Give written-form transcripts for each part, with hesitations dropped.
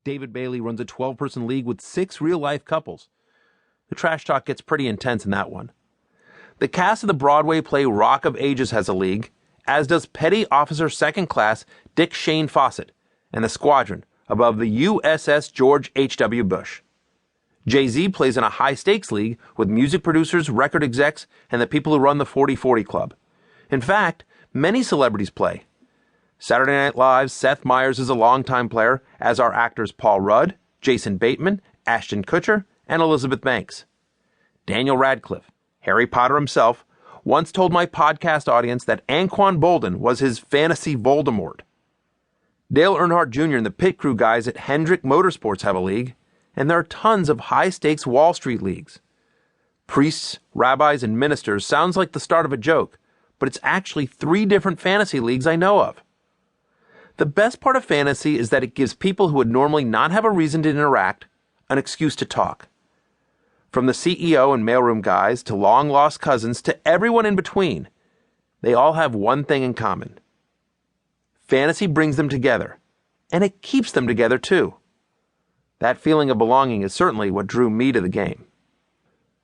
David Bailey runs a 12-person league with 6 real-life couples. The trash talk gets pretty intense in that one. The cast of the Broadway play Rock of Ages has a league, as does Petty Officer Second Class Dick Shane Fawcett and the squadron above the USS George H.W. Bush. Jay-Z plays in a high-stakes league with music producers, record execs, and the people who run the 40/40 Club. In fact, many celebrities play. Saturday Night Live's Seth Meyers is a longtime player, as are actors Paul Rudd, Jason Bateman, Ashton Kutcher, and Elizabeth Banks. Daniel Radcliffe, Harry Potter himself, once told my podcast audience that Anquan Boldin was his fantasy Voldemort. Dale Earnhardt Jr. and the pit crew guys at Hendrick Motorsports have a league, and there are tons of high-stakes Wall Street leagues. Priests, rabbis, and ministers sounds like the start of a joke, but it's actually 3 different fantasy leagues I know of. The best part of fantasy is that it gives people who would normally not have a reason to interact an excuse to talk. From the CEO and mailroom guys to long-lost cousins to everyone in between, they all have one thing in common. Fantasy brings them together, and it keeps them together too. That feeling of belonging is certainly what drew me to the game.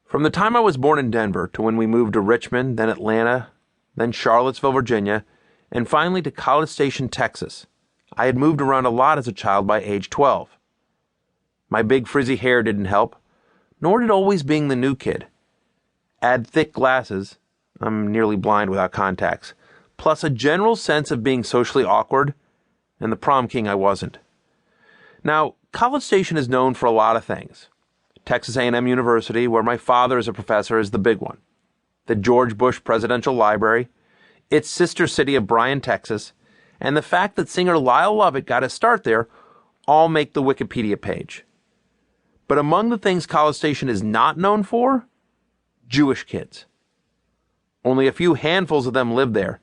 From the time I was born in Denver to when we moved to Richmond, then Atlanta, then Charlottesville, Virginia, and finally to College Station, Texas, I had moved around a lot as a child by age 12. My big frizzy hair didn't help, nor did always being the new kid. Add thick glasses, I'm nearly blind without contacts, plus a general sense of being socially awkward, and the prom king I wasn't. Now, College Station is known for a lot of things. Texas A&M University, where my father is a professor, is the big one. The George Bush Presidential Library, its sister city of Bryan, Texas, and the fact that singer Lyle Lovett got his start there all make the Wikipedia page. But among the things College Station is not known for, Jewish kids. Only a few handfuls of them lived there,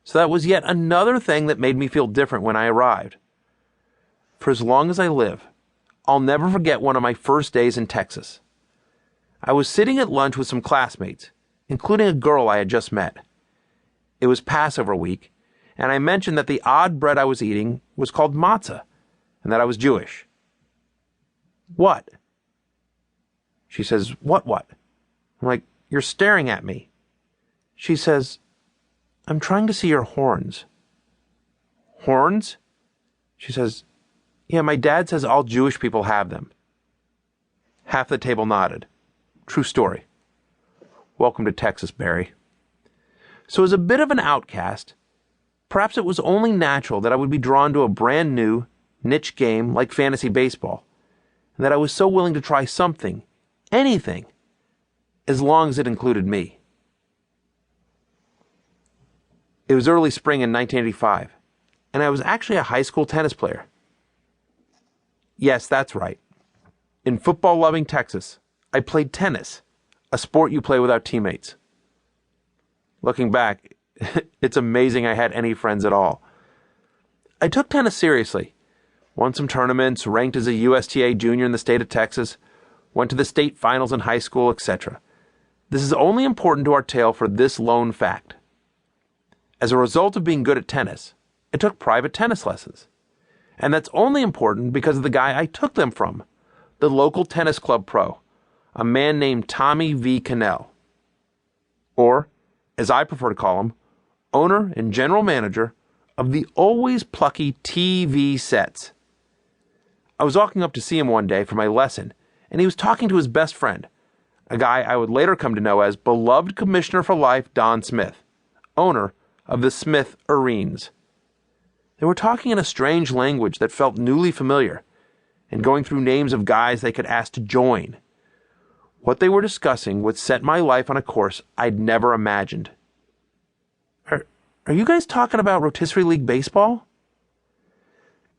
so that was yet another thing that made me feel different when I arrived. For as long as I live, I'll never forget one of my first days in Texas. I was sitting at lunch with some classmates, including a girl I had just met. It was Passover week, and I mentioned that the odd bread I was eating was called matzah, and that I was Jewish. What? She says, what? I'm like, you're staring at me. She says, I'm trying to see your horns. Horns? She says, yeah, my dad says all Jewish people have them. Half the table nodded. True story. Welcome to Texas, Barry. So as a bit of an outcast, perhaps it was only natural that I would be drawn to a brand new, niche game like fantasy baseball, and that I was so willing to try something, anything, as long as it included me. It was early spring in 1985, and I was actually a high school tennis player. Yes, that's right. In football-loving Texas, I played tennis, a sport you play without teammates. Looking back, it's amazing I had any friends at all. I took tennis seriously, won some tournaments, ranked as a USTA junior in the state of Texas, went to the state finals in high school, etc. This is only important to our tale for this lone fact. As a result of being good at tennis, I took private tennis lessons. And that's only important because of the guy I took them from, the local tennis club pro, a man named Tommy V. Cannell. Or, as I prefer to call him, owner and general manager of the always plucky TV sets. I was walking up to see him one day for my lesson, and he was talking to his best friend, a guy I would later come to know as beloved Commissioner for Life Don Smith, owner of the Smith Arenes. They were talking in a strange language that felt newly familiar, and going through names of guys they could ask to join. What they were discussing would set my life on a course I'd never imagined. Are you guys talking about rotisserie league baseball?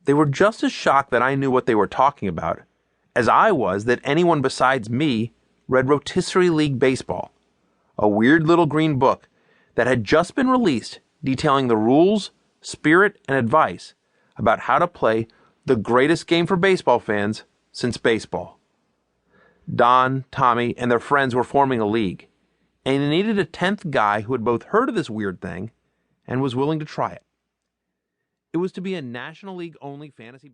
They were just as shocked that I knew what they were talking about as I was that anyone besides me read Rotisserie League Baseball, a weird little green book that had just been released detailing the rules, spirit, and advice about how to play the greatest game for baseball fans since baseball. Don, Tommy, and their friends were forming a league, and they needed a 10th guy who had both heard of this weird thing and was willing to try it. It was to be a National League-only fantasy baseball.